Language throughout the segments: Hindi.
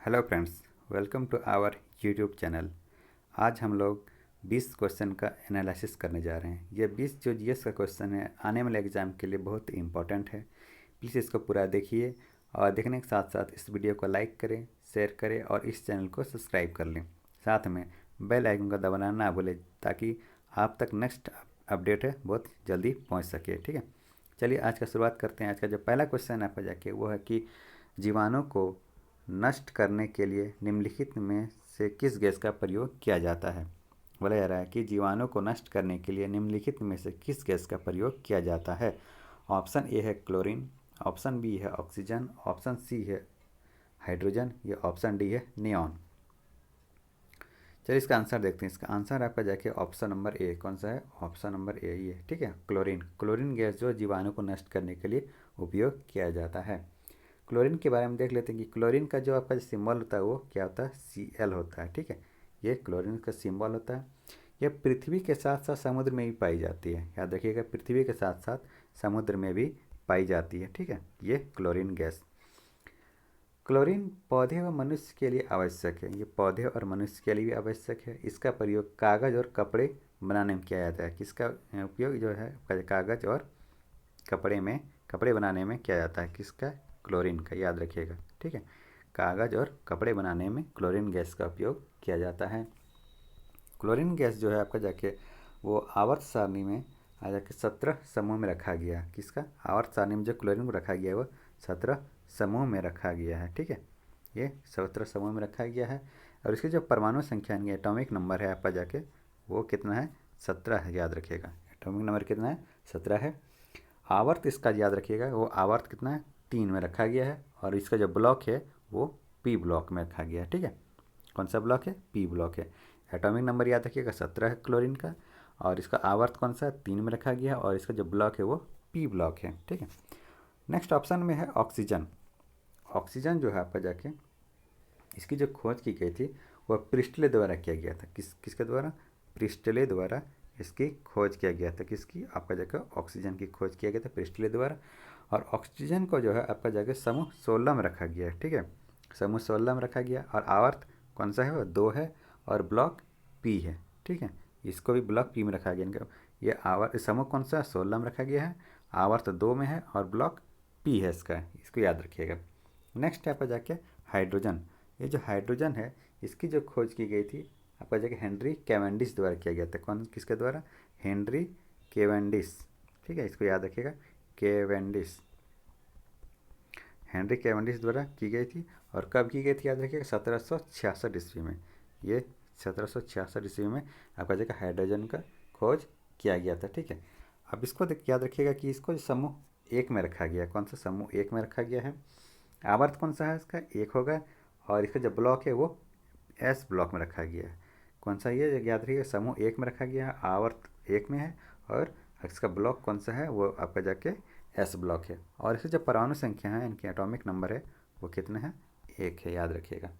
Hello friends, welcome to our YouTube channel. आज हम लोग 20 क्वेश्चन का एनालिसिस करने जा रहे हैं। ये 20 जो जीएस का क्वेश्चन है आने वाले एग्ज़ाम के लिए बहुत इंपॉर्टेंट है। प्लीज़ इसको पूरा देखिए और देखने के साथ साथ इस वीडियो को लाइक करें, शेयर करें और इस चैनल को सब्सक्राइब कर लें। साथ में बेल आइकन का दबाना ना भूलें ताकि आप तक नेक्स्ट अपडेट है बहुत जल्दी पहुँच सके। ठीक है, चलिए आज का शुरुआत करते हैं। आज का जो पहला क्वेश्चन है आपका जाके वो है कि जीवाणु को नष्ट करने के लिए निम्नलिखित में से किस गैस का प्रयोग किया जाता है। बोला जा रहा है कि जीवाणु को नष्ट करने के लिए निम्नलिखित में से किस गैस का प्रयोग किया जाता है। ऑप्शन ए है क्लोरीन, ऑप्शन बी है ऑक्सीजन, ऑप्शन सी है हाइड्रोजन, या ऑप्शन डी है नियॉन। चलिए इसका आंसर देखते हैं। इसका आंसर आपका जाके ऑप्शन नंबर ए। कौन सा है? ऑप्शन नंबर ए ही है। ठीक है, क्लोरीन। क्लोरीन गैस जो जीवाणु को नष्ट करने के लिए उपयोग किया जाता है। क्लोरीन के बारे में देख लेते हैं कि क्लोरीन का जो आपका सिंबल होता है वो क्या होता है? Cl होता है। ठीक है, ये क्लोरीन का सिंबल होता है। यह पृथ्वी के साथ साथ समुद्र में भी पाई जाती है। याद रखिएगा, पृथ्वी के साथ साथ समुद्र में भी पाई जाती है। ठीक है, ये क्लोरीन गैस। क्लोरीन पौधे व मनुष्य के लिए आवश्यक है। ये पौधे और मनुष्य के लिए भी आवश्यक है। इसका प्रयोग कागज़ और कपड़े बनाने में किया जाता है। किसका उपयोग जो है कागज़ और कपड़े बनाने में किया जाता है। किसका? क्लोरीन का। याद रखिएगा। ठीक है, कागज़ और कपड़े बनाने में क्लोरीन गैस का उपयोग किया जाता है। क्लोरीन गैस जो है आपका जाके वो आवर्त सारणी में आ जाके 17 समूह में रखा गया है। किसका? आवर्त सारणी में जो क्लोरीन को रखा गया है वो 17 समूह में रखा गया है। ठीक है, ये 17 समूह में रखा गया है। और इसकी जो परमाणु संख्या यानी एटॉमिक नंबर है आपका जाके वो कितना है? 17 है। याद रखिएगा, एटॉमिक नंबर कितना है? 17 है। आवर्त इसका याद रखिएगा, वो आवर्त कितना है? 3 में रखा गया है। और इसका जो ब्लॉक है वो पी ब्लॉक में रखा गया है। ठीक है, कौन सा ब्लॉक है? पी ब्लॉक है। एटॉमिक नंबर याद रखिएगा 17 है क्लोरीन का। और इसका आवर्त कौन सा है? 3 में रखा गया है। और इसका जो ब्लॉक है वो पी ब्लॉक है। ठीक है, नेक्स्ट ऑप्शन में है ऑक्सीजन। ऑक्सीजन जो है आपका जाके इसकी जो खोज की गई थी वह प्रिस्टले द्वारा किया गया था। किसके द्वारा? प्रिस्टले द्वारा इसकी खोज किया गया था। किसकी? आपका जाकर ऑक्सीजन की खोज किया गया था प्रिस्टले द्वारा। और ऑक्सीजन को जो है आपका जाके समूह 16 में रखा गया है। ठीक है, समूह 16 में रखा गया। और आवर्त कौन सा है? वो 2 है। और ब्लॉक पी है। ठीक है, इसको भी ब्लॉक पी में रखा गया। इनका ये आवर्त समूह कौन सा? 16 में रखा गया है। आवर्त 2 में है और ब्लॉक पी है इसका। इसको याद रखिएगा। नेक्स्ट है आपका जाके हाइड्रोजन। ये जो हाइड्रोजन है इसकी जो खोज की गई थी आपका जाके हेनरी कैवेंडिश द्वारा किया गया था। कौन? किसके द्वारा? Henry Cavendish. ठीक है, इसको याद रखिएगा, कैवेंडिश। हेनरी कैवेंडिश द्वारा की गई थी। और कब की गई थी? याद रखिएगा 1766 ईस्वी में। ये 1766 ईस्वी में आपका जगह हाइड्रोजन का खोज किया गया था। ठीक है, अब इसको याद रखिएगा कि इसको समूह 1 में रखा गया। कौन सा? समूह 1 में रखा गया है। आवर्त कौन सा है इसका? 1 होगा। और इसका जो ब्लॉक है वो एस ब्लॉक में रखा गया है। कौन सा? ये याद रखिएगा, समूह 1 में रखा गया है, आवर्त 1 में है। और इसका ब्लॉक कौन सा है? वो आपका जाके एस ब्लॉक है। और इसकी जो परमाणु संख्या है इनकी एटॉमिक नंबर है वो कितने हैं? 1 है। याद रखिएगा।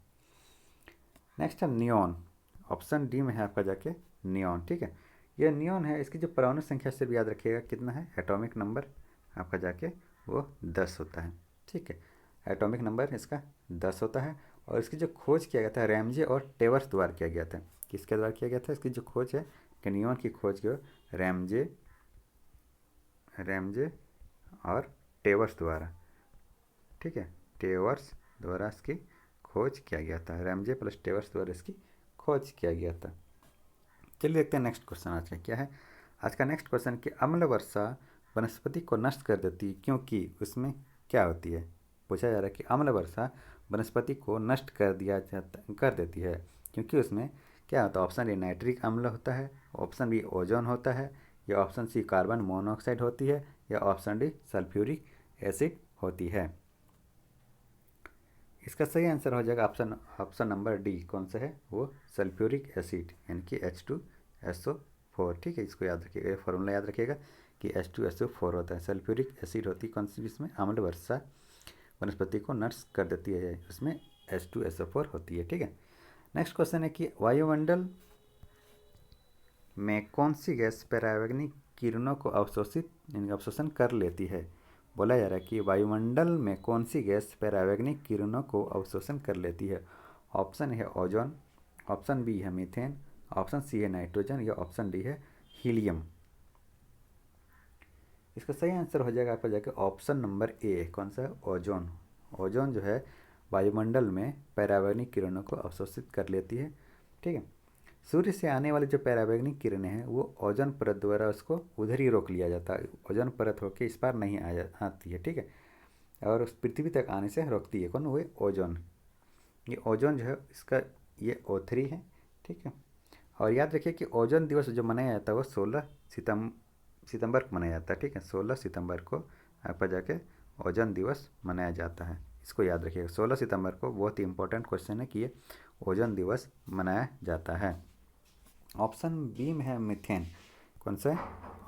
नेक्स्ट है नियॉन। ऑप्शन डी में है आपका जाके नियॉन। ठीक है, ये नियॉन है। इसकी जो परमाणु संख्या से भी याद रखिएगा कितना है? एटॉमिक नंबर आपका जाके वो 10 होता है। ठीक है, एटॉमिक नंबर इसका 10 होता है। और इसकी जो खोज किया गया था रैमजे और टेवर्स द्वारा किया गया था। किसके द्वारा किया गया था? इसकी जो खोज है कि नियॉन की खोज की रैमजे रैमजे और टेवर्स द्वारा। ठीक है, टेवर्स द्वारा इसकी खोज किया गया था। रैमजे प्लस टेवर्स द्वारा इसकी खोज किया गया था। चलिए देखते हैं नेक्स्ट क्वेश्चन आज का क्या है। आज का नेक्स्ट क्वेश्चन कि अम्ल वर्षा वनस्पति को नष्ट कर देती है क्योंकि उसमें क्या होती है। पूछा जा रहा है कि अम्ल वर्षा वनस्पति को नष्ट कर देती है क्योंकि उसमें क्या होता है। ऑप्शन ए नाइट्रिक अम्ल होता है, ऑप्शन बी ओजोन होता है, या ऑप्शन सी कार्बन मोनोऑक्साइड होती है, या ऑप्शन डी सल्फ्यूरिक एसिड होती है। इसका सही आंसर हो जाएगा ऑप्शन नंबर डी। कौन सा है? वो सल्फ्यूरिक एसिड यानी कि H2SO4। ठीक है, इसको याद रखिएगा, फॉर्मूला याद रखिएगा कि H2SO4 होता है। सल्फ्यूरिक एसिड होती है कौन सी? इसमें अम्ल वर्षा वनस्पति को नष्ट कर देती है, उसमें H2SO4 होती है। ठीक है, नेक्स्ट क्वेश्चन है कि वायुमंडल में कौन सी गैस परावैंगनिक किरणों को अवशोषण कर लेती है। बोला जा रहा है कि वायुमंडल में कौन सी गैस परावैंगनिक किरणों को अवशोषण कर लेती है। ऑप्शन है ओजोन, ऑप्शन बी है मीथेन, ऑप्शन सी है नाइट्रोजन या ऑप्शन डी है हीलियम। इसका सही आंसर हो जाएगा आपका जाके ऑप्शन नंबर ए। कौन सा? ओजोन। ओजोन जो है वायुमंडल में परावैंगनिक किरणों को अवशोषित कर लेती है। ठीक है, सूर्य से आने वाली जो परावैंगनिक किरणें हैं वो ओजोन परत द्वारा उसको उधर ही रोक लिया जाता है। ओजोन परत होकर इस पार नहीं आती है। ठीक है, और उस पृथ्वी तक आने से रोकती है। कौन? वो ओजोन। ये ओजोन जो है इसका ये O3 है। ठीक है, और याद रखिए कि ओजोन दिवस जो मनाया जाता है वो 16 सितंबर को मनाया जाता है। ठीक है, 16 सितंबर को आपका जाके ओजोन दिवस मनाया जाता है। इसको याद रखिएगा, 16 सितंबर को। बहुत ही इंपॉर्टेंट क्वेश्चन है कि ये ओजोन दिवस मनाया जाता है। ऑप्शन बी में है मीथेन। कौन सा है?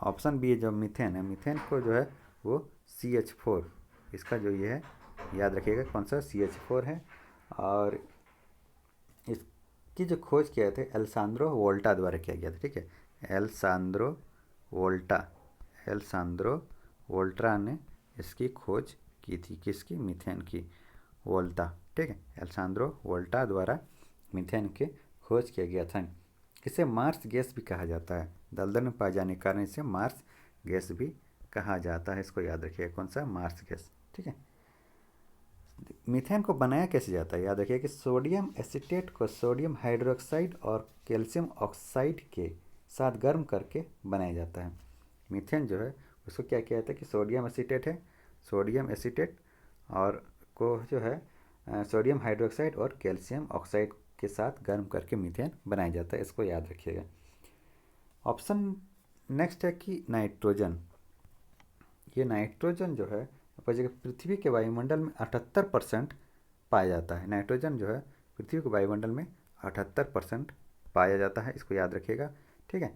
ऑप्शन बी जो मीथेन है, मीथेन को जो है वो CH4, इसका जो ये है याद रखिएगा कौन सा CH4 है। और इसकी जो खोज किया था एल्सांद्रो वोल्टा द्वारा किया गया था। ठीक है, एल्सांद्रो वोल्टा ने इसकी खोज की थी। किसकी? मीथेन की। वोल्टा। ठीक है, एल्सांद्रो वोल्टा द्वारा मीथेन की खोज किया गया था। इसे मार्स गैस भी कहा जाता है। दलदल में पाए जाने के कारण इसे मार्स गैस भी कहा जाता है। इसको याद रखिएगा, कौन सा? Marsh gas. ठीक है, मीथेन को बनाया कैसे जाता है? याद रखिए कि सोडियम एसीटेट को सोडियम हाइड्रोक्साइड और कैल्शियम ऑक्साइड के साथ गर्म करके बनाया जाता है। मीथेन जो है उसको क्या किया जाता है कि सोडियम एसीटेट है, सोडियम एसीटेट और को जो है सोडियम हाइड्रोक्साइड और कैल्शियम ऑक्साइड के साथ गर्म करके मीथेन बनाया जाता है। इसको याद रखिएगा। ऑप्शन नेक्स्ट है कि नाइट्रोजन। ये नाइट्रोजन जो है पृथ्वी के वायुमंडल में 78% पाया जाता है। नाइट्रोजन जो है पृथ्वी के वायुमंडल में 78% पाया जाता है। इसको याद रखिएगा। ठीक है,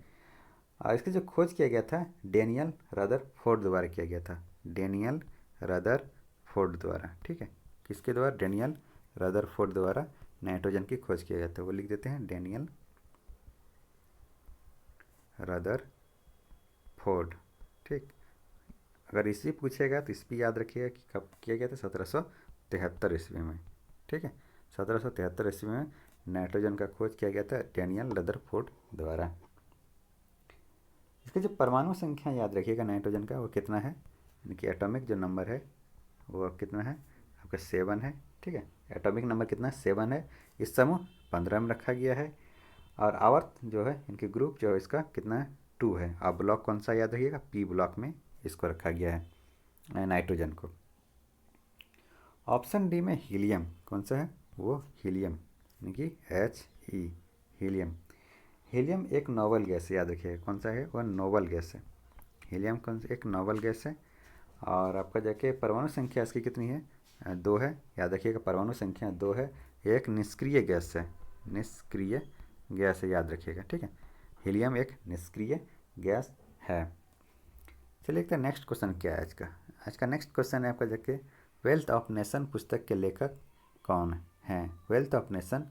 और इसकी जो खोज किया गया था डेनियल रदरफोर्ड द्वारा किया गया था। डेनियल रदरफोर्ड द्वारा। ठीक है, किसके द्वारा? डेनियल रदरफोर्ड द्वारा नाइट्रोजन की खोज किया गया था। वो लिख देते हैं डेनियल रदरफोर्ड। ठीक, अगर इसी पूछेगा तो इस भी याद रखिएगा कि कब किया गया था? 1773 ईस्वी में। ठीक है, 1773 ईस्वी में नाइट्रोजन का खोज किया गया था डेनियल रदरफोर्ड द्वारा। इसका जो परमाणु संख्या याद रखिएगा नाइट्रोजन का वो कितना है, यानी कि एटॉमिक जो नंबर है वो कितना है आपका? 7 है। ठीक है, एटॉमिक नंबर कितना है? 7 है। इस समूह 15 में रखा गया है। और आवर्त जो है इनके ग्रुप जो है इसका कितना है? 2 है। आप ब्लॉक कौन सा याद रखिएगा? P ब्लॉक में इसको रखा गया है नाइट्रोजन को। ऑप्शन डी में हीलियम। कौन सा है? वो हीलियम, यानी कि He, हीलियम। हीलियम एक नोबल गैस है, याद रखिएगा। कौन सा है? वह नोबल गैस है। हीलियम कौन सा? एक नोबल गैस है। और आपका जाके परमाणु संख्या इसकी कितनी है? 2 है। याद रखिएगा परमाणु संख्या 2 है। एक निष्क्रिय गैस है, निष्क्रिय गैस है, याद रखिएगा। ठीक है, हीलियम एक निष्क्रिय गैस है। चलिए देखते हैं नेक्स्ट क्वेश्चन क्या है आज का नेक्स्ट क्वेश्चन है आपका जाके वेल्थ ऑफ नेशन पुस्तक के लेखक कौन हैं? वेल्थ ऑफ नेशन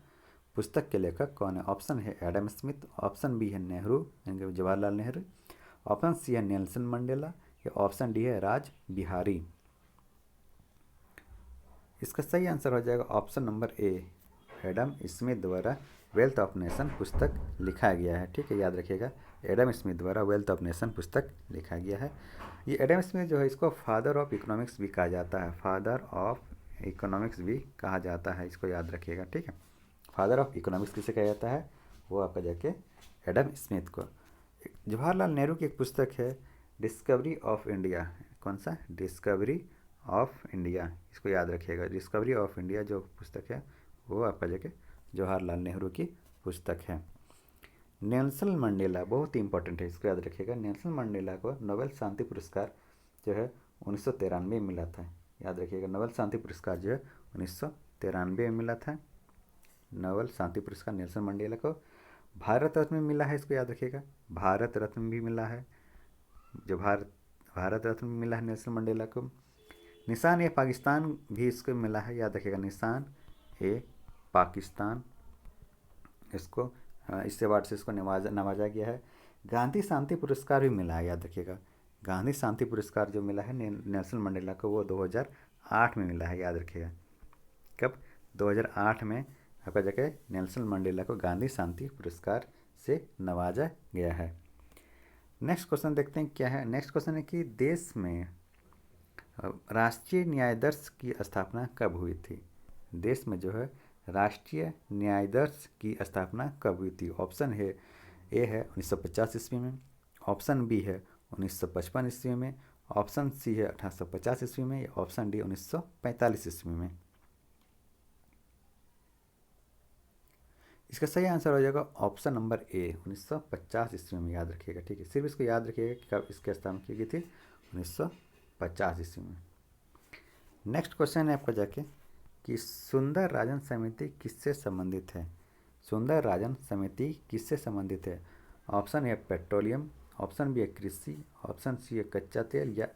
पुस्तक के लेखक कौन है? ऑप्शन है एडम स्मिथ, ऑप्शन बी है नेहरू यानी कि जवाहरलाल नेहरू, ऑप्शन सी है नेल्सन मंडेला या ऑप्शन डी है राज बिहारी। इसका सही आंसर हो जाएगा option number A, Adam Smith द्वारा वेल्थ ऑफ नेशन पुस्तक लिखा गया है। ठीक है, याद रखिएगा एडम स्मिथ द्वारा वेल्थ ऑफ नेशन पुस्तक लिखा गया है। ये एडम स्मिथ जो है इसको फादर ऑफ इकोनॉमिक्स भी कहा जाता है। फादर ऑफ इकोनॉमिक्स भी कहा जाता है, इसको याद रखिएगा। ठीक है, फादर ऑफ इकोनॉमिक्स किसे कहा जाता है? वो आपका जाके एडम स्मिथ को। जवाहरलाल नेहरू की एक पुस्तक है डिस्कवरी ऑफ इंडिया। कौन सा? Discovery of India. इसको याद रखिएगा, डिस्कवरी ऑफ इंडिया जो पुस्तक है वो आपका जाके जवाहरलाल नेहरू की पुस्तक है। नेल्सन मंडेला बहुत ही इंपॉर्टेंट है, इसको याद रखिएगा। नेल्सन मंडेला को नोबेल शांति पुरस्कार जो है 1993 में मिला था। याद रखिएगा नोबेल शांति पुरस्कार जो है 1993 में मिला था। नोबेल शांति पुरस्कार नेल्सन मंडेला को। भारत रत्न भी मिला है, इसको याद रखिएगा। भारत रत्न भी मिला है, जो भारत रत्न भी मिला है नेल्सन मंडेला को। निशान ए पाकिस्तान भी इसको मिला है, याद रखिएगा। निशान ए पाकिस्तान इसको इससे अवार्ड से इसको नवाजा गया है। गांधी शांति पुरस्कार भी मिला है, याद रखिएगा। गांधी शांति पुरस्कार जो मिला है नेल्सन मंडेला को, वो 2008 में मिला है, याद रखिएगा। कब? 2008 में आपका जाके नेल्सन मंडेला को गांधी शांति पुरस्कार से नवाजा गया है। नेक्स्ट क्वेश्चन देखते हैं क्या है। नेक्स्ट क्वेश्चन है कि देश में राष्ट्रीय न्यायाधीश की स्थापना कब हुई थी? देश में जो है राष्ट्रीय न्यायाधीश की स्थापना कब हुई थी? ऑप्शन है ए है 1950 ईस्वी में, ऑप्शन बी है 1955 ईस्वी में, ऑप्शन सी है 1850 ईस्वी में, या ऑप्शन डी 1945 ईस्वी में। इसका सही आंसर हो जाएगा ऑप्शन नंबर ए 1950 ईस्वी में, याद रखिएगा। ठीक है, सिर्फ इसको याद रखिएगा कि कब इसकी स्थापना की गई थी, 1950 ईस्वी में। नेक्स्ट क्वेश्चन है आपका जाके कि सुंदर राजन समिति किससे संबंधित है? सुंदर राजन समिति किससे संबंधित है? Option A petroleum, option B है कृषि, ऑप्शन सी है कच्चा तेल, या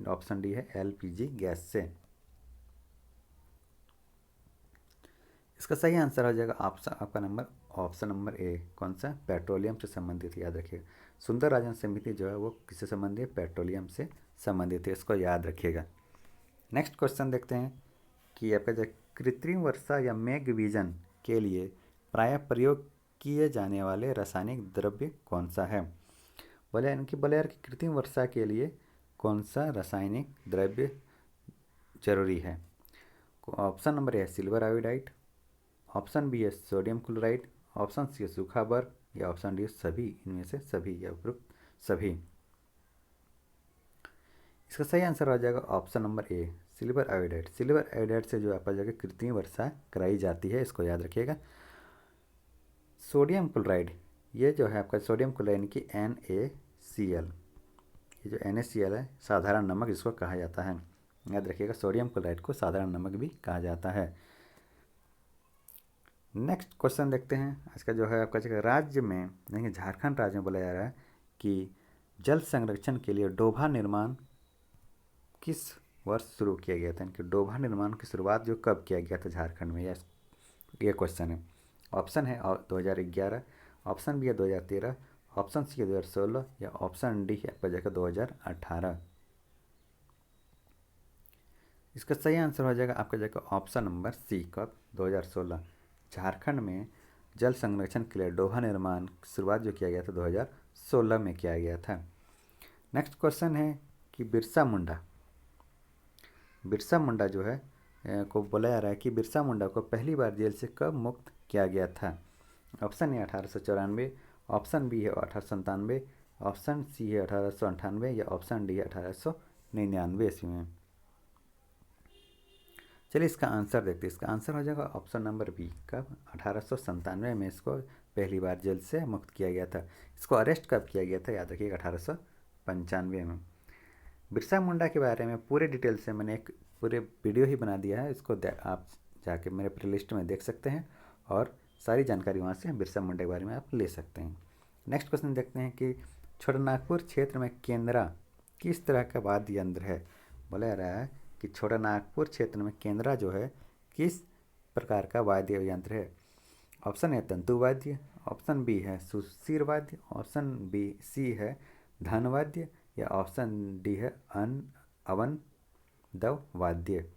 ऑप्शन डी है एलपीजी गैस से। इसका सही आंसर हो जाएगा आपका ऑप्शन नंबर ए, कौन सा? पेट्रोलियम से संबंधित, याद रखिएगा। सुंदर राजन समिति जो है वो किससे संबंधित है? पेट्रोलियम से संबंधित है, इसको याद रखिएगा। नेक्स्ट क्वेश्चन देखते हैं कि आपका जो कृत्रिम वर्षा या मेघ विजन के लिए प्रायः प्रयोग किए जाने वाले रासायनिक द्रव्य कौन सा है? बोले यार कि कृत्रिम वर्षा के लिए कौन सा रासायनिक द्रव्य जरूरी है? ऑप्शन नंबर ए है सिल्वर आयोडाइड, ऑप्शन बी है सोडियम क्लोराइड, ऑप्शन सी है सूखा बर्फ, या ऑप्शन डी सभी, इनमें से सभी या उपरोक्त सभी। इसका सही आंसर हो जाएगा option number A, silver iodide. Silver iodide से जो आपका जगह कृत्रिम वर्षा कराई जाती है, इसको याद रखिएगा। सोडियम क्लोराइड, ये जो है आपका सोडियम क्लोराइड यानी कि NaCl, ये जो NaCl है साधारण नमक जिसको कहा जाता है, याद रखिएगा। सोडियम क्लोराइड को साधारण नमक भी कहा जाता है। नेक्स्ट क्वेश्चन देखते हैं आज का जो है आपका जगह राज्य में, देखिए झारखंड राज्य में बोला जा रहा है कि जल संरक्षण के लिए डोभा निर्माण किस वर्ष शुरू किया गया था? इनके डोभा निर्माण की शुरुआत जो कब किया गया था झारखंड में, ये क्वेश्चन है। ऑप्शन है 2011, ऑप्शन बी है 2013, ऑप्शन सी है 2016, या ऑप्शन डी है आपका जगह 2018। इसका सही आंसर हो जाएगा आपका जगह ऑप्शन नंबर सी, कब? 2016। झारखंड में जल संरक्षण के लिए डोभा निर्माण की शुरुआत जो किया गया था 2016 में किया गया था। नेक्स्ट क्वेश्चन है कि बिरसा मुंडा जो है को बोला जा रहा है कि बिरसा मुंडा को पहली बार जेल से कब मुक्त किया गया था? ऑप्शन ए 1894, ऑप्शन बी है 1897, ऑप्शन सी है 1898, या ऑप्शन डी है 1899 ईस्वी में। चलिए इसका आंसर देखते हैं। इसका आंसर हो जाएगा ऑप्शन नंबर बी, कब? 1897 में इसको पहली बार जेल से मुक्त किया गया था। इसको अरेस्ट कब किया गया था? याद रखिएगा 1895 में। बिरसा मुंडा के बारे में पूरे डिटेल से मैंने एक पूरे वीडियो ही बना दिया है, इसको आप जाके मेरे प्लेलिस्ट में देख सकते हैं और सारी जानकारी वहाँ से बिरसा मुंडा के बारे में आप ले सकते हैं। नेक्स्ट क्वेश्चन देखते हैं कि छोटानागपुर क्षेत्र में केंद्रा किस तरह का वाद्य यंत्र है? बोला जा रहा है कि छोटानागपुर क्षेत्र में केंद्रा जो है किस प्रकार का वाद्य यंत्र है? ऑप्शन ए तंतु वाद्य, ऑप्शन बी है सुशीर वाद्य, ऑप्शन बी सी है धन वाद्य, या ऑप्शन डी है अवन दव वाद्य।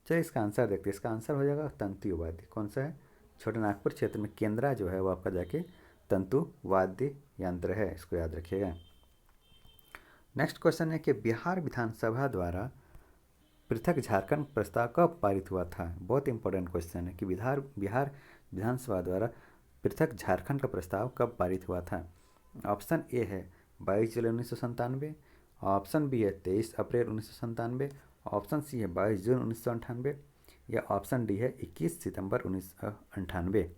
चलिए इसका आंसर देखते हैं। इसका आंसर हो जाएगा तंतु वाद्य। कौन सा है? छोटानागपुर क्षेत्र में केंद्रा जो है वो आपका जाके तंतु वाद्य यंत्र है, इसको याद रखिएगा। नेक्स्ट क्वेश्चन है कि बिहार विधानसभा द्वारा पृथक झारखंड प्रस्ताव कब पारित हुआ था? बहुत इंपॉर्टेंट क्वेश्चन है कि बिहार विधानसभा द्वारा पृथक झारखंड का प्रस्ताव कब पारित हुआ था? ऑप्शन ए है 22 जुलाई 1997, ऑप्शन बी है 23 अप्रैल 1997, ऑप्शन सी है 22 जून 1998, या ऑप्शन डी है 21 सितंबर 1998।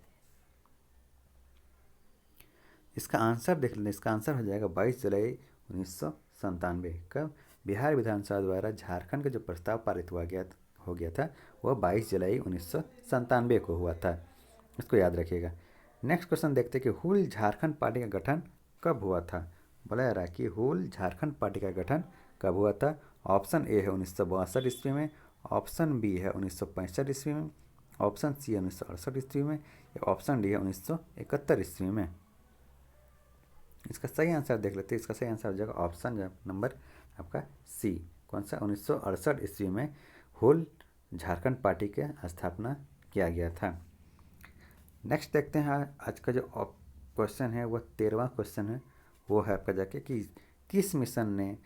इसका आंसर देख लें। इसका आंसर हो जाएगा 22 जुलाई 1997। कब? बिहार विधानसभा द्वारा झारखंड का जो प्रस्ताव पारित हो गया था वह 22 जुलाई 1997 को हुआ था, इसको याद रखिएगा। नेक्स्ट क्वेश्चन देखते हैं कि हुल झारखंड पार्टी का गठन कब हुआ था? बोला जा रहा है कि हुल झारखंड पार्टी का गठन कब हुआ था? ऑप्शन ए है 1962 ईस्वी में, ऑप्शन बी है 1965 ईस्वी में, ऑप्शन सी है 1968 ईस्वी में, या ऑप्शन डी है 1971 ईस्वी में। इसका सही आंसर देख लेते हैं। इसका सही आंसर हो जाएगा ऑप्शन नंबर आपका सी। कौन सा? 1968 ईस्वी में होल झारखंड पार्टी के स्थापना किया गया था। नेक्स्ट देखते हैं आज का जो क्वेश्चन है वो 13वां क्वेश्चन है। वो है आपका जाके कि किस मिशन ने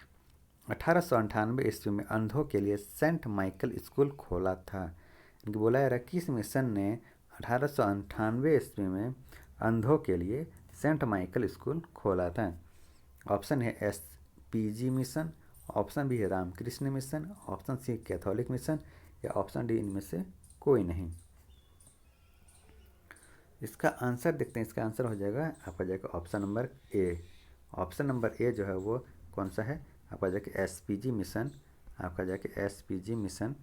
1898 ईस्वी में अंधों के लिए सेंट माइकल स्कूल खोला था? इनकी बोला जा रहा है किस मिशन ने 1898 ईस्वी में अंधों के लिए सेंट माइकल स्कूल खोला था? ऑप्शन है SPG मिशन, ऑप्शन बी है Ramakrishna mission, option C Catholic mission या ऑप्शन डी इनमें से कोई नहीं। इसका आंसर देखते हैं। इसका आंसर हो जाएगा आपका जाएगा option number A. Option number A जो है वो कौन सा है? आपका जाके SPG मिशन। आपका जाके SPG मिशन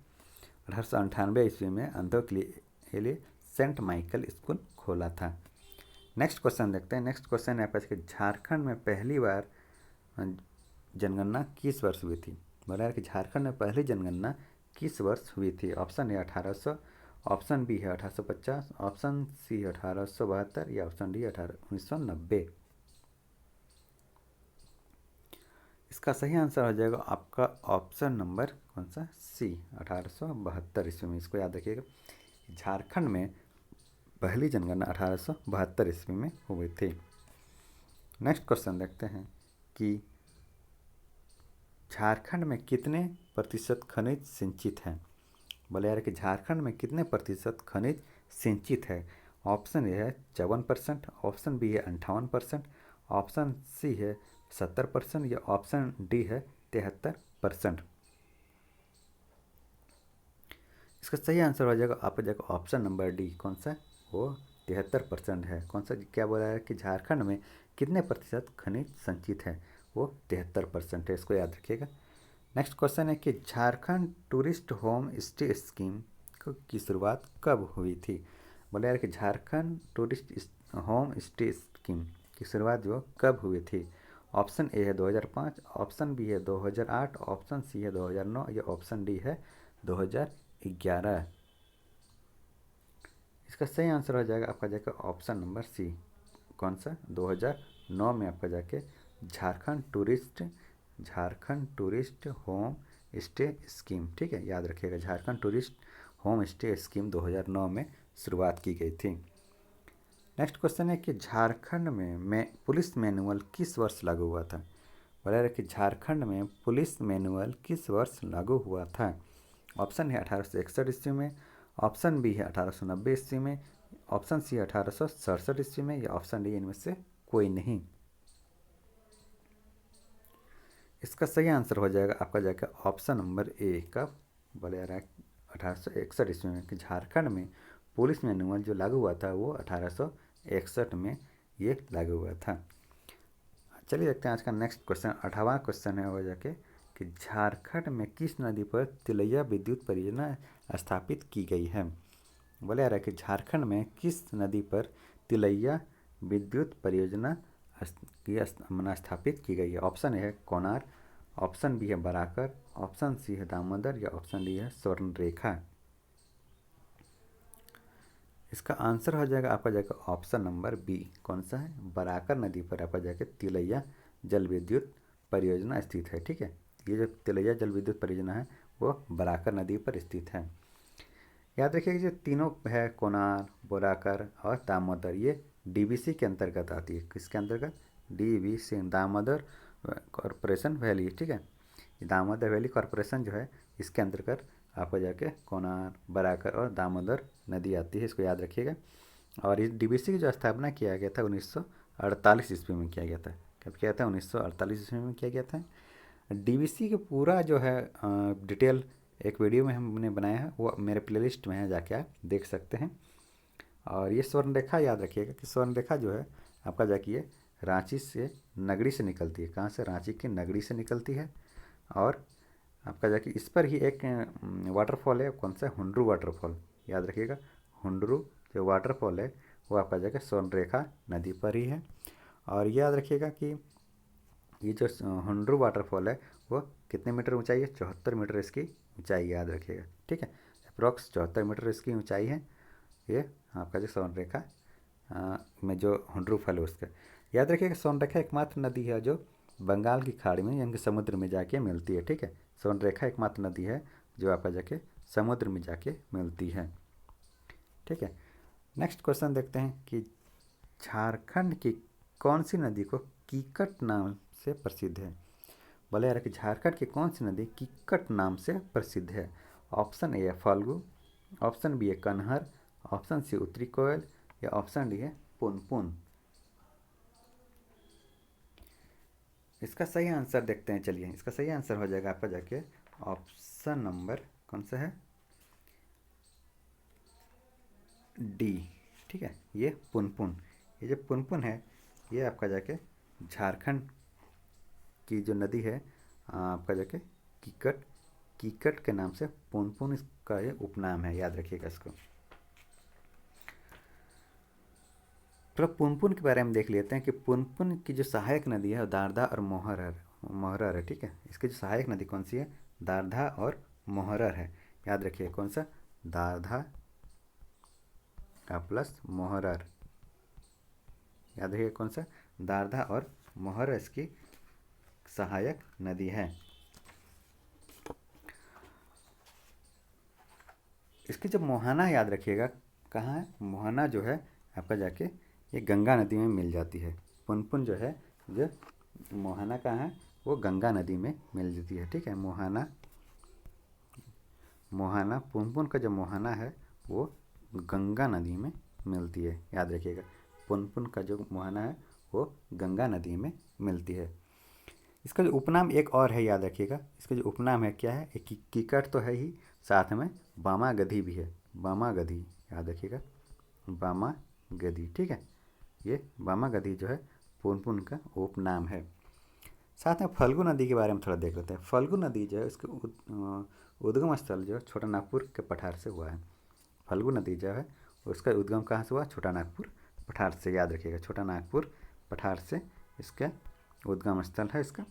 1898 ईस्वी में अंधों के लिए सेंट माइकल स्कूल खोला था। नेक्स्ट क्वेश्चन देखते हैं। नेक्स्ट क्वेश्चन है आपका झारखंड में पहली बार जनगणना किस वर्ष हुई थी? बोला है कि झारखंड में पहली जनगणना किस वर्ष हुई थी? ऑप्शन है 1800, ऑप्शन बी है 1850, ऑप्शन सी है 1872 या ऑप्शन डी 1990। इसका सही आंसर हो जाएगा आपका ऑप्शन नंबर कौन सा? सी, 1872 ईस्वी में। इसको याद रखिएगा। झारखंड में पहली जनगणना 1872 ईस्वी में हुई थी। नेक्स्ट क्वेश्चन देखते हैं कि झारखंड में कितने प्रतिशत खनिज सिंचित हैं? बोले यार कि झारखंड में कितने प्रतिशत खनिज सिंचित है? ऑप्शन ए है 54%, ऑप्शन बी है 58%, ऑप्शन सी है 70% या ऑप्शन डी है 73%। इसका सही आंसर हो जाएगा आपका जाएगा ऑप्शन नंबर डी। कौन सा? वो 73% है। कौन सा? क्या बोला है कि झारखंड में कितने प्रतिशत खनिज संचित है? वो 73% है। इसको याद रखिएगा। नेक्स्ट क्वेश्चन है कि Jharkhand tourist home stay scheme की शुरुआत कब हुई थी? बोले यार कि Jharkhand tourist home stay scheme की शुरुआत जो कब हुई थी? ऑप्शन ए है 2005, ऑप्शन बी है 2008, ऑप्शन सी है 2009 या ऑप्शन डी है 2011। इसका सही आंसर हो जाएगा आपका जाके ऑप्शन नंबर सी। कौन सा? 2009 में आपका जाके Jharkhand tourist home stay scheme, ठीक है, याद रखिएगा। Jharkhand tourist home stay scheme 2009 में शुरुआत की गई थी। नेक्स्ट क्वेश्चन है कि झारखंड में पुलिस मैनुअल किस वर्ष लागू हुआ था? बोला है कि झारखंड में पुलिस मैनुअल किस वर्ष लागू हुआ था? ऑप्शन है 1861 ईस्वी में, ऑप्शन बी है 1890 ईस्वी में, ऑप्शन सी 1867 ईस्वी में या ऑप्शन डी इनमें से कोई नहीं। इसका सही आंसर हो जाएगा आपका जाकर ऑप्शन नंबर ए का। बोले रहा है 1861 ईस्वी में कि झारखंड में पुलिस मैनुअल जो लागू हुआ था वो 1861 में ये लागू हुआ था। चलिए देखते हैं आज का नेक्स्ट क्वेश्चन। 18वां क्वेश्चन है वो जाके कि झारखंड में किस नदी पर तिलैया विद्युत परियोजना स्थापित की गई है? बोले आ रहा है कि झारखंड में किस नदी पर तिलैया विद्युत परियोजना स्थापित की गई है? ऑप्शन है कोनार, ऑप्शन बी है बराकर, ऑप्शन सी है दामोदर या ऑप्शन डी है स्वर्णरेखा। इसका आंसर हो जाएगा आपका जाएगा ऑप्शन नंबर बी। कौन सा है? बराकर नदी पर आपका जाके तिलैया जल विद्युत परियोजना स्थित है, ठीक है। ये जो तिलैया जल विद्युत परियोजना है वो बराकर नदी पर स्थित है। याद रखिए जो तीनों है कोनार, बोराकर और दामोदर, ये DVC के अंतर्गत आती है। किसके अंतर्गत? DVC, दामोदर कॉरपोरेशन वैली, ठीक है। दामोदर वैली कॉरपोरेशन जो है इसके अंतर्गत आपको जाके कोनार, बराकर और दामोदर नदी आती है। इसको याद रखिएगा। और इस DVC की जो स्थापना किया गया था 1948 ईस्वी में किया गया था। कब किया था? 1948 ईस्वी में किया गया था। DVC के पूरा जो है डिटेल एक वीडियो में हमने बनाया है, वो मेरे प्लेलिस्ट में है, जाके आप देख सकते हैं। और ये स्वर्णरेखा याद रखिएगा कि स्वर्णरेखा जो है आपका जाके ये रांची से नगरी से निकलती है। कहाँ से? रांची की नगरी से निकलती है। और आपका जाके इस पर ही एक वाटरफॉल है। कौन सा? हुंड्रू वाटरफॉल, याद रखिएगा। हुंड्रू जो वाटरफॉल है वो आपका जाके स्वर्णरेखा नदी पर ही है। और याद रखिएगा कि ये जो हुंड्रू वाटरफॉल है वो कितने मीटर ऊंचाई है? 74 मीटर इसकी ऊंचाई, याद रखिएगा, ठीक है। अप्रॉक्स 74 मीटर इसकी ऊंचाई है। ये आपका जो स्वर्णरेखा में जो हुंड्रू फल है उसका। याद रखिएगा स्वर्णरेखा एकमात्र नदी है जो बंगाल की खाड़ी में यानी कि समुद्र में जाके मिलती है। ठीक है, स्वर्णरेखा एकमात्र नदी है जो आपका जाके समुद्र में जाके मिलती है। ठीक है, नेक्स्ट क्वेश्चन देखते हैं कि झारखंड की कौन सी नदी को कीकट नाम से प्रसिद्ध है। बोले यार कि झारखंड की कौन सी नदी कीकट नाम से प्रसिद्ध है। ऑप्शन ए है फाल्गु, ऑप्शन बी है कनहर, ऑप्शन सी उत्तरी कोयल या ऑप्शन डी है पुनपुन। इसका सही आंसर देखते हैं। चलिए, इसका सही आंसर हो जाएगा आपका जाके ऑप्शन नंबर कौन सा है, डी। ठीक है, ये पुनपुन, ये जो पुनपुन है ये आपका जाके झारखंड की जो नदी है आपका जाके कीकट, कीकट के नाम से पुनपुन इसका ये उपनाम है, याद रखिएगा इसको। तो पुनपुन के बारे में देख लेते हैं कि पुनपुन की जो सहायक नदी है दारधा और मोहरर है। ठीक है, इसकी जो सहायक नदी कौन सी है, दारधा और मोहरर है। याद रखिए कौन सा, दारधा का प्लस मोहरर। याद रखिए कौन सा, दारधा और मोहरर इसकी सहायक नदी है। इसकी जो मोहाना याद रखिएगा कहाँ है, मोहाना जो है आपका जाके ये गंगा नदी में मिल जाती है। पुनपुन जो है जो मोहाना कहाँ है, वो गंगा नदी में मिल जाती है। ठीक है, मोहाना पुनपुन का जो मोहाना है वो गंगा नदी में मिलती है। याद रखिएगा पुनपुन का जो मोहाना है वो गंगा नदी में मिलती है। इसका जो उपनाम एक और है, याद रखिएगा इसका जो उपनाम है क्या है, एक कीकट तो है ही, साथ में बामा गधी भी है। बामा गधी, याद रखिएगा बामा गधी। ठीक है, ये बामा गधी जो है पुनपुन का उपनाम है। साथ में फल्गु नदी के बारे में थोड़ा देख लेते हैं। फल्गु नदी जो है उसके उद्गम स्थल जो है छोटा नागपुर के पठार से हुआ है। फल्गु नदी जो है उसका उद्गम कहाँ से हुआ, छोटा नागपुर पठार से। याद रखिएगा छोटा नागपुर पठार से इसका उद्गम स्थल है इसका।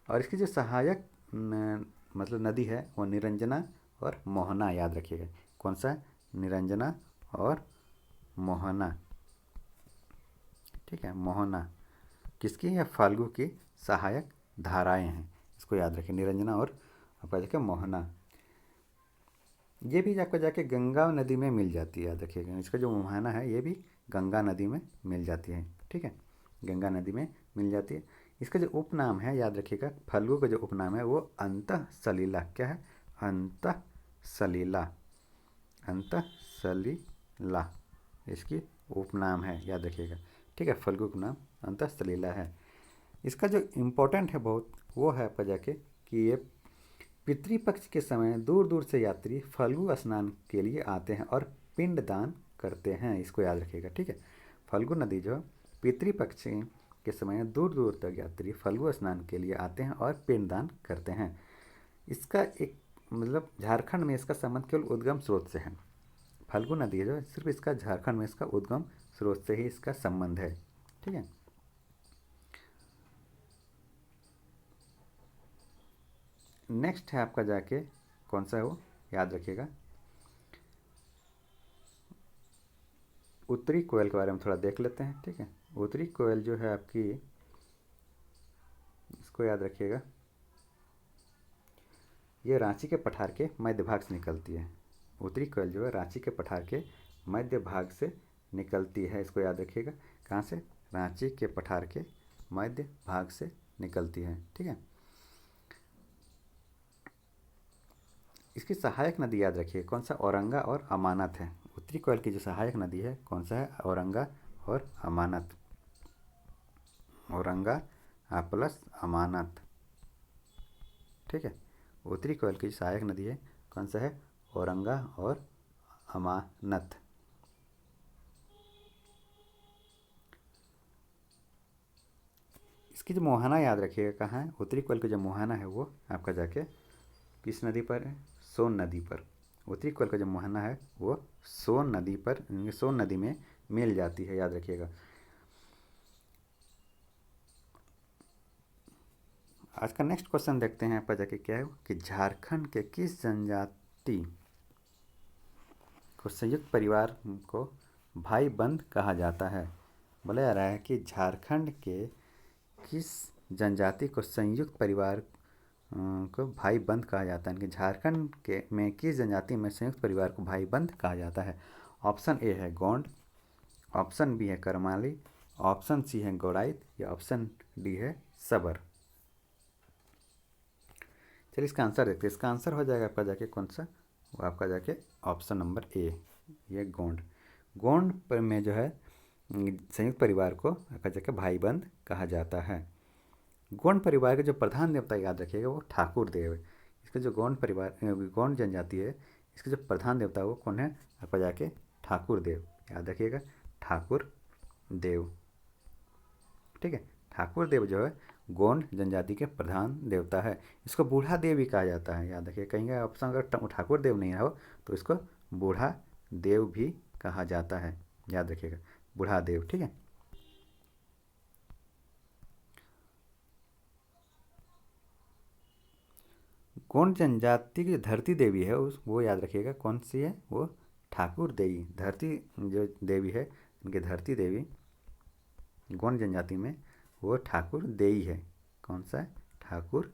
और इसकी जो सहायक मतलब नदी है वो निरंजना और मोहना। याद रखिएगा कौन सा, निरंजना और मोहना। ठीक है, मोहना किसकी है, फाल्गु की सहायक धाराएं हैं, इसको याद रखिए, निरंजना और आपका जाके मोहना। ये भी आपको जाके गंगा नदी में मिल जाती है। याद रखिएगा इसका जो मोहना है ये भी गंगा नदी में मिल जाती है। ठीक है, गंगा नदी में मिल जाती है। इसका जो उपनाम है याद रखिएगा, फल्गु का जो उपनाम है वो अंतः सलीला। क्या है, अंतः सलीला, अंतः सलीला इसकी उपनाम है, याद रखिएगा। ठीक है, फल्गु का नाम अंतः सलीला है। इसका जो इम्पोर्टेंट है बहुत वो है आपका जाके कि ये पितृपक्ष के समय दूर दूर से यात्री फल्गु स्नान के लिए आते हैं और पिंड दान करते हैं, इसको याद रखिएगा। ठीक है, फल्गु नदी जो पितृपक्ष के समय दूर दूर तक यात्री फल्गु स्नान के लिए आते हैं और पिंड दान करते हैं। इसका एक मतलब झारखंड में इसका संबंध केवल उद्गम स्रोत से है। फल्गु नदी जो सिर्फ इसका झारखंड में इसका उद्गम स्रोत से ही इसका संबंध है। ठीक है, नेक्स्ट है आपका जाके कौन सा है वो, याद रखिएगा उत्तरी कोयल के बारे में थोड़ा देख लेते हैं। ठीक है, उत्तरी कोयल जो है आपकी, इसको याद रखिएगा ये रांची के पठार के मध्य भाग से निकलती है। उत्तरी कोयल जो है रांची के पठार के मध्य भाग से निकलती है, इसको याद रखिएगा। कहाँ से, रांची के पठार के मध्य भाग से निकलती है। ठीक है, इसकी सहायक नदी याद रखिए कौन सा, औरंगा और अमानत है। उत्तरी कोयल की जो सहायक नदी है कौन सा है, औरंगा और अमानत। औरंगा प्लस अमानत। ठीक है, उत्तरी कोयल की सहायक नदी है कौन सा है, औरंगा और अमानत। इसकी जो मोहाना याद रखिएगा कहाँ है, उत्तरी कोयल की जो मोहाना है वो आपका जाके किस नदी पर है, सोन नदी पर। उत्तरी कोयल का जो मोहाना है वो सोन नदी पर, सोन नदी में मिल जाती है, याद रखिएगा। आज का नेक्स्ट क्वेश्चन देखते हैं आपका जाके क्या है कि झारखंड के किस जनजाति को संयुक्त परिवार को भाई बंद कहा जाता है। बोला जा रहा है कि झारखंड के किस जनजाति को संयुक्त परिवार को भाई बंद कहा जाता है, कि झारखंड के में किस जनजाति में संयुक्त परिवार को भाई बंद कहा जाता है। ऑप्शन ए है गोंड, ऑप्शन बी है करमाली, ऑप्शन सी है गौड़ाइत या ऑप्शन डी है सबर। चलिए इसका आंसर देखते हैं। इसका आंसर हो जाएगा आपका जाके कौन सा, वो आपका जाके ऑप्शन नंबर ए, ये गोंड। गोंड पर में जो है संयुक्त परिवार को आपका जाके भाई बंद कहा जाता है। गोंड परिवार के जो प्रधान देवता याद रखिएगा वो ठाकुर देव है। इसका जो गोंड परिवार गोंड जनजाति है, इसके जो प्रधान देवता वो कौन है आपका जाके ठाकुर देव, याद रखिएगा ठाकुर देव। ठीक है, ठाकुर देव जो है गोंड जनजाति के प्रधान देवता है। इसको बूढ़ा देव भी कहा जाता है, याद रखिए कहीं का ऑप्शन अगर ठाकुर देव नहीं हो तो इसको बूढ़ा देव भी कहा जाता है, याद रखिएगा बूढ़ा देव। ठीक है, गोंड जनजाति की धरती देवी है उस वो याद रखिएगा कौन सी है, वो ठाकुर देवी। धरती जो देवी है इनकी धरती देवी गोंड जनजाति में वो ठाकुर देई है। कौन सा है, ठाकुर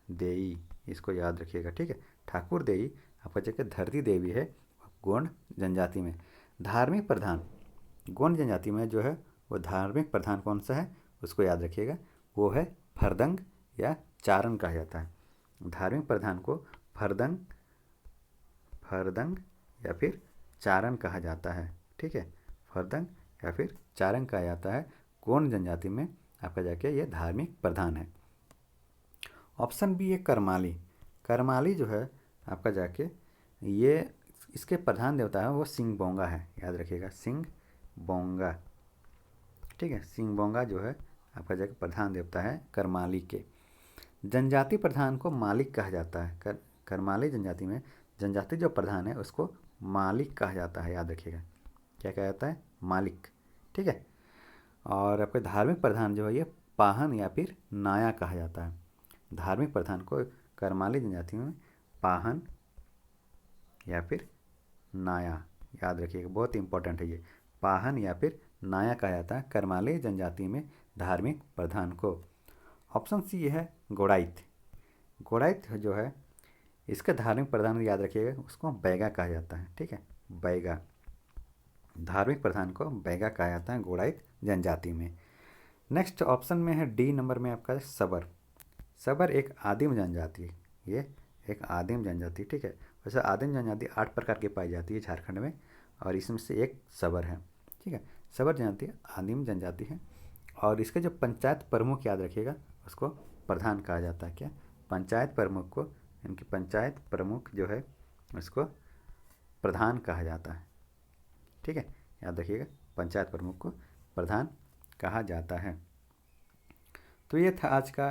देई, इसको याद रखिएगा। ठीक है, ठाकुर देई आपका जगह धरती देवी है गोंड जनजाति में। धार्मिक प्रधान गोंड जनजाति में जो है वो धार्मिक प्रधान कौन सा है उसको याद रखिएगा, वो है फरदंग या चारण कहा जाता है। धार्मिक प्रधान को फरदंग फरदंग या फिर चारण कहा जाता है। ठीक है, फरदंग या फिर चारण कहा जाता है गोंड जनजाति में आपका जाके ये धार्मिक प्रधान है। ऑप्शन बी है करमाली। करमाली जो है आपका जाके ये इसके प्रधान देवता है वो सिंह बोंगा है, याद रखिएगा सिंह बोंगा। ठीक है, सिंह बोंगा जो है आपका जाके प्रधान देवता है करमाली के। जनजाति प्रधान को मालिक कहा जाता है। करमाली जनजाति में जनजाति जो प्रधान है उसको मालिक कहा जाता है, याद रखिएगा क्या कहा जाता है, मालिक। ठीक है, और आपके धार्मिक प्रधान जो है ये पाहन या फिर नाया कहा जाता है। धार्मिक प्रधान को करमाली जनजाति में पाहन या फिर नाया, याद रखिएगा बहुत इंपॉर्टेंट है ये, पाहन या फिर नाया कहा जाता है करमाली जनजाति में धार्मिक प्रधान को। ऑप्शन सी है गौड़ाइत। गौड़ाइत जो है इसका धार्मिक प्रधान याद रखिएगा उसको बैगा कहा जाता है। ठीक है, बैगा, धार्मिक प्रधान को बैगा कहा जाता है गौड़ाइत जनजाति में। नेक्स्ट ऑप्शन में है डी नंबर में आपका सबर। सबर एक आदिम जनजाति है, ये एक आदिम जनजाति। ठीक है, वैसे आदिम जनजाति 8 प्रकार की पाई जाती है झारखंड में और इसमें से एक सबर है। ठीक है, सबर जनजाति आदिम जनजाति है और इसके जो पंचायत प्रमुख याद रखिएगा उसको प्रधान कहा जाता है। क्या, पंचायत प्रमुख को, इनकी पंचायत प्रमुख जो है उसको प्रधान कहा जाता है। ठीक है, याद रखिएगा पंचायत प्रमुख को प्रधान कहा जाता है। तो ये था आज का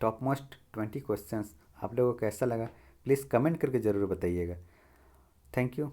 टॉप मोस्ट 20 क्वेश्चंस। आप लोगों को कैसा लगा प्लीज़ कमेंट करके ज़रूर बताइएगा। Thank you.